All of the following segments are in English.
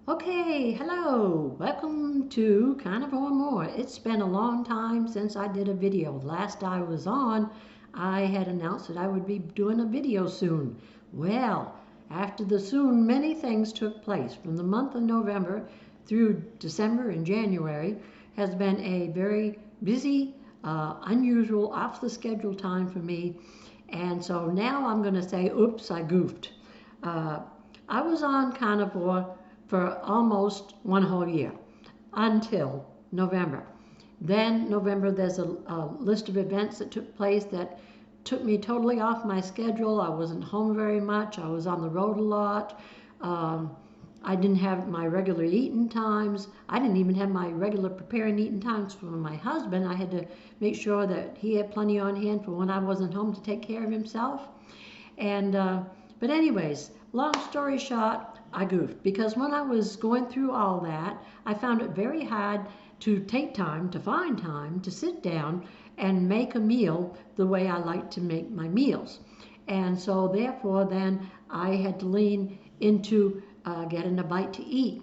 Okay, hello, welcome to Carnivore More. It's been a long time since I did a video. Last I was on, I had announced that I would be doing a video soon. Well, after the soon, many things took place. From the month of November through December and January has been a very busy, unusual, off the schedule time for me. And so now I'm going to say, oops, I goofed. Uh, I was on Carnivore for almost one whole year until November. Then November, there's a list of events that took place that took me totally off my schedule. I wasn't home very much. I was on the road a lot. Um, I didn't have my regular eating times. I didn't even have my regular preparing eating times for my husband. I had to make sure that he had plenty on hand for when I wasn't home to take care of himself. And but anyways, long story short, I goofed because when I was going through all that, I found it very hard to take time, to find time to sit down and make a meal the way I like to make my meals. And so therefore then I had to lean into getting a bite to eat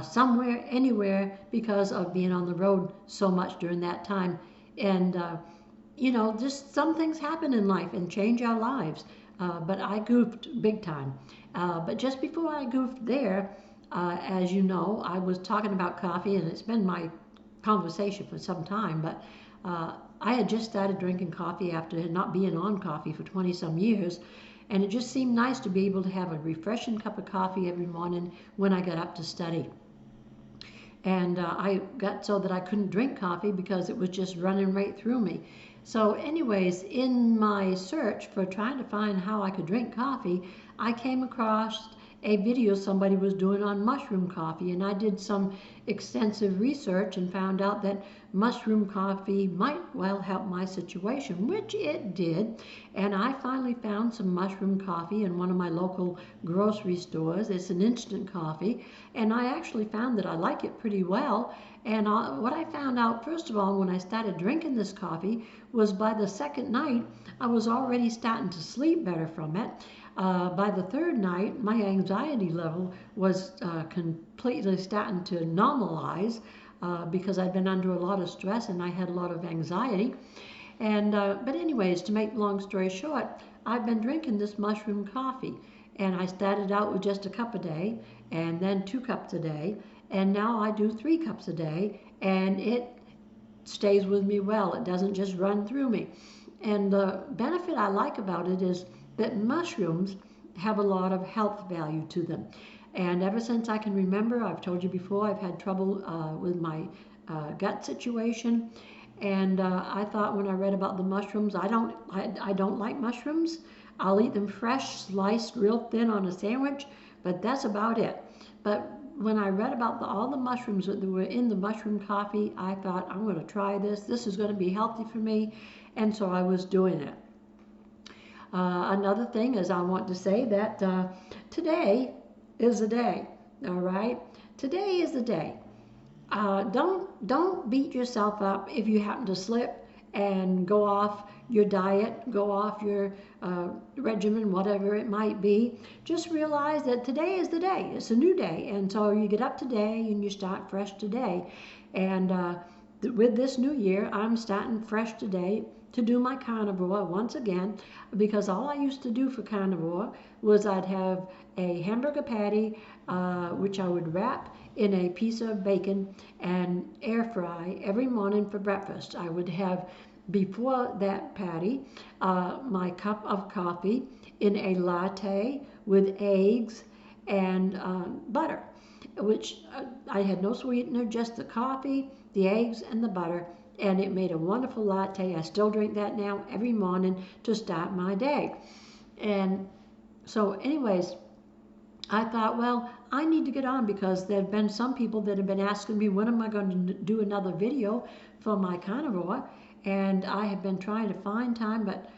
somewhere, anywhere, because of being on the road so much during that time. And just some things happen in life and change our lives. But I goofed big time. But just before I goofed there, as you know, I was talking about coffee, and it's been my conversation for some time. But I had just started drinking coffee after not being on coffee for 20 some years. And it just seemed nice to be able to have a refreshing cup of coffee every morning when I got up to study. And I got so that I couldn't drink coffee because it was just running right through me. So anyways, in my search for trying to find how I could drink coffee, I came across a video somebody was doing on mushroom coffee, and I did some extensive research and found out that mushroom coffee might well help my situation, which it did. And I finally found some mushroom coffee in one of my local grocery stores. It's an instant coffee, and I actually found that I like it pretty well. And what I found out, first of all, when I started drinking this coffee, was by the second night, I was already starting to sleep better from it. By the third night, my anxiety level was completely starting to normalize because I'd been under a lot of stress and I had a lot of anxiety. And but anyways, to make long story short, I've been drinking this mushroom coffee, and I started out with just a cup a day, and then 2 cups a day, and now I do 3 cups a day, and it stays with me well. It doesn't just run through me. And the benefit I like about it is that mushrooms have a lot of health value to them. And ever since I can remember, I've told you before, I've had trouble with my gut situation. And I thought when I read about the mushrooms, I don't like mushrooms. I'll eat them fresh, sliced real thin on a sandwich, but that's about it. But when I read about all the mushrooms that were in the mushroom coffee, I thought, I'm going to try this. This is going to be healthy for me. And so I was doing it. Another thing is I want to say that today is the day, all right? Today is the day. Don't beat yourself up if you happen to slip and go off your diet, go off your regimen, whatever it might be. Just realize that today is the day. It's a new day, and so you get up today and you start fresh today. And with this new year, I'm starting fresh today to do my carnivore once again, because all I used to do for carnivore was I'd have a hamburger patty, which I would wrap in a piece of bacon and air fry every morning for breakfast. I would have, before that patty, my cup of coffee in a latte with eggs and butter, which I had no sweetener, just the coffee, the eggs, and the butter, and it made a wonderful latte. I still drink that now every morning to start my day. And so anyways, I thought, well, I need to get on because there have been some people that have been asking me, when am I going to do another video for my carnivore? And I have been trying to find time, but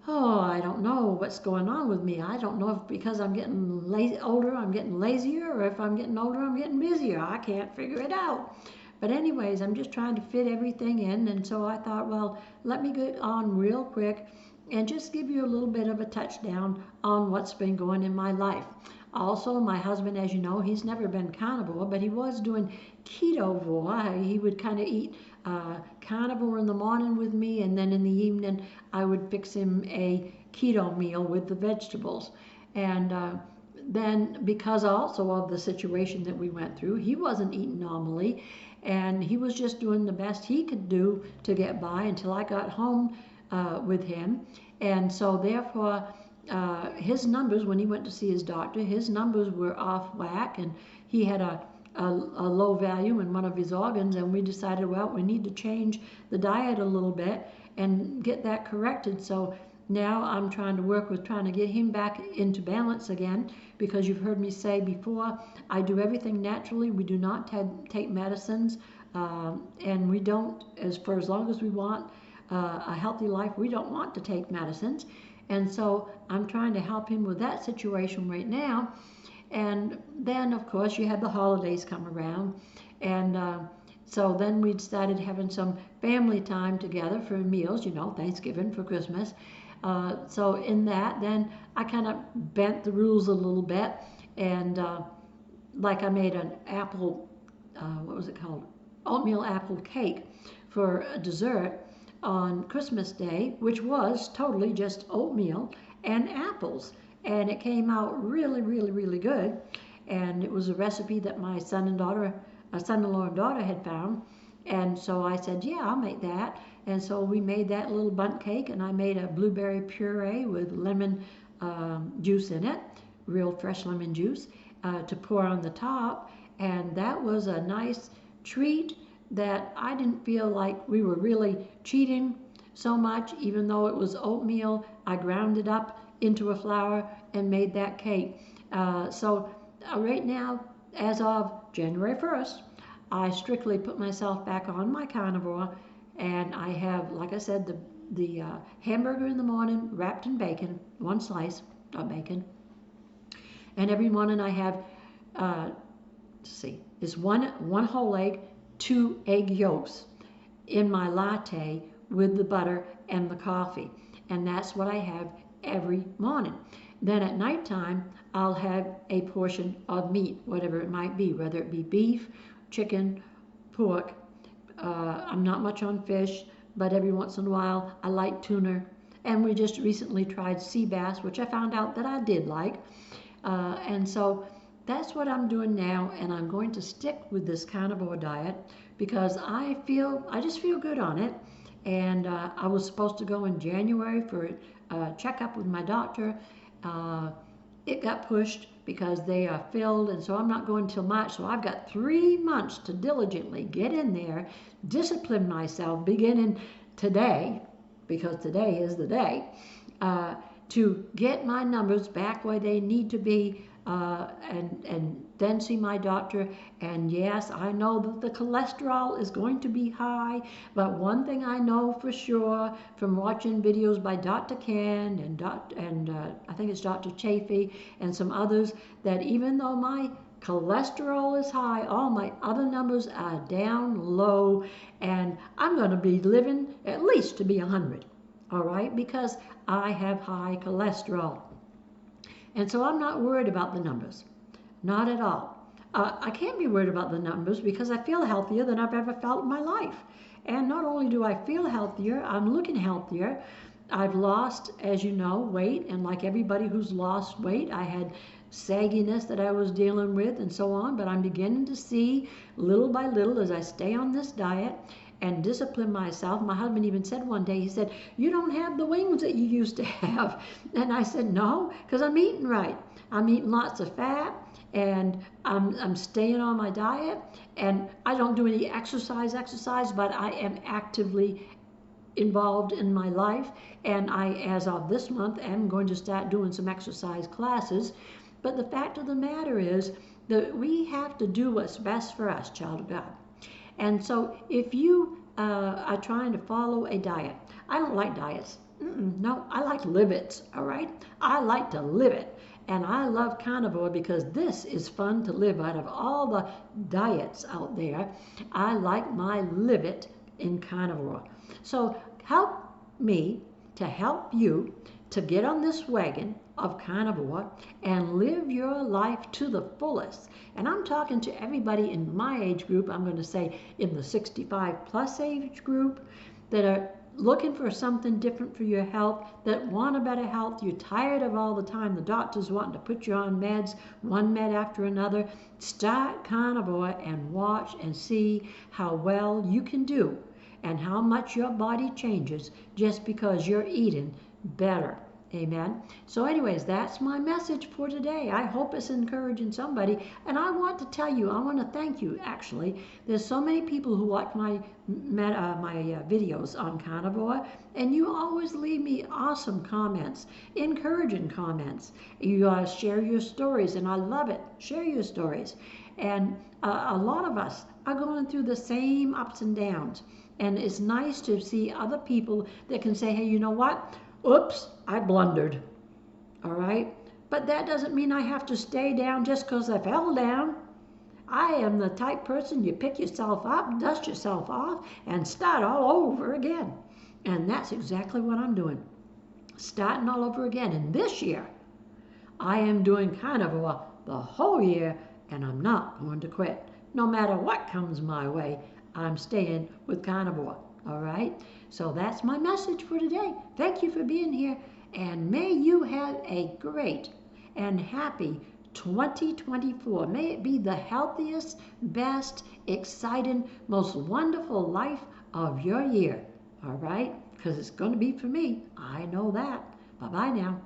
I don't know what's going on with me. I don't know if because I'm getting older, I'm getting lazier, or if I'm getting older, I'm getting busier. I can't figure it out. But anyways, I'm just trying to fit everything in, and so I thought, well, let me get on real quick and just give you a little bit of a touchdown on what's been going in my life. Also, my husband, as you know, he's never been carnivore, but he was doing ketovore. He would kind of eat carnivore in the morning with me, and then in the evening I would fix him a keto meal with the vegetables. And then, because also of the situation that we went through, he wasn't eating normally, and he was just doing the best he could do to get by until I got home with him. And so therefore his numbers, when he went to see his doctor, his numbers were off whack, and he had a low value in one of his organs, and we decided, well, we need to change the diet a little bit and get that corrected. So now I'm trying to work with trying to get him back into balance again, because you've heard me say before, I do everything naturally. We do not take medicines, and we don't, for as long as we want a healthy life, we don't want to take medicines. And so I'm trying to help him with that situation right now. And then, of course, you had the holidays come around, and so then we started having some family time together for meals, you know, Thanksgiving, for Christmas. So in that, then I kind of bent the rules a little bit, and like I made an apple, what was it called? Oatmeal apple cake for a dessert on Christmas Day, which was totally just oatmeal and apples. And it came out really, really, really good. And it was a recipe that my son-in-law and daughter had found. And so I said, yeah, I'll make that. And so we made that little bundt cake, and I made a blueberry puree with lemon juice in it, real fresh lemon juice, to pour on the top. And that was a nice treat that I didn't feel like we were really cheating so much. Even though it was oatmeal, I ground it up into a flour and made that cake. So right now, as of January 1st, I strictly put myself back on my carnivore, and I have, like I said, the hamburger in the morning wrapped in bacon, one slice of bacon, and every morning I have, is one whole egg, 2 egg yolks in my latte with the butter and the coffee, and that's what I have every morning. Then at nighttime, I'll have a portion of meat, whatever it might be, whether it be beef, chicken, pork. I'm not much on fish, but every once in a while I like tuna. And we just recently tried sea bass, which I found out that I did like. And so that's what I'm doing now, and I'm going to stick with this carnivore diet because I just feel good on it. And I was supposed to go in January for a checkup with my doctor. It got pushed because they are filled, and so I'm not going until March. So I've got 3 months to diligently get in there, discipline myself beginning today, because today is the day, to get my numbers back where they need to be, and then see my doctor. And yes, I know that the cholesterol is going to be high, but one thing I know for sure from watching videos by Dr. Ken and I think it's Dr. Chafee and some others, that even though my cholesterol is high, all my other numbers are down low, and I'm going to be living at least to be 100, all right, because I have high cholesterol. And so I'm not worried about the numbers, not at all. I can't be worried about the numbers because I feel healthier than I've ever felt in my life. And not only do I feel healthier, I'm looking healthier. I've lost, as you know, weight, and like everybody who's lost weight, I had sagginess that I was dealing with and so on, but I'm beginning to see little by little as I stay on this diet and discipline myself. My husband even said one day, he said, you don't have the wings that you used to have. And I said, no, because I'm eating right. I'm eating lots of fat, and I'm staying on my diet, and I don't do any exercise, but I am actively involved in my life, and I, as of this month, am going to start doing some exercise classes. But the fact of the matter is that we have to do what's best for us, child of God. And so if you are trying to follow a diet, I don't like diets. No, I like live it, all right? I like to live it. And I love carnivore because this is fun to live. Out of all the diets out there, I like my live it in carnivore. So help me to help you to get on this wagon of carnivore and live your life to the fullest. And I'm talking to everybody in my age group, I'm going to say in the 65 plus age group, that are looking for something different for your health, that want a better health. You're tired of all the time the doctors wanting to put you on meds, one med after another. Start carnivore and watch and see how well you can do and how much your body changes just because you're eating better. Amen. So anyways, that's my message for today. I hope it's encouraging somebody. And I want to tell you, I want to thank you actually. There's so many people who watch my videos on carnivore, and you always leave me awesome comments, encouraging comments. You share your stories, and I love it. Share your stories. And a lot of us are going through the same ups and downs. And it's nice to see other people that can say, hey, you know what? Oops, I blundered. All right? But that doesn't mean I have to stay down just because I fell down. I am the type person you pick yourself up, dust yourself off, and start all over again. And that's exactly what I'm doing. Starting all over again. And this year, I am doing carnivore the whole year, and I'm not going to quit. No matter what comes my way, I'm staying with carnivore. All right? So that's my message for today. Thank you for being here, and may you have a great and happy 2024. May it be the healthiest, best, exciting, most wonderful life of your year. All right? Because it's going to be for me. I know that. Bye-bye now.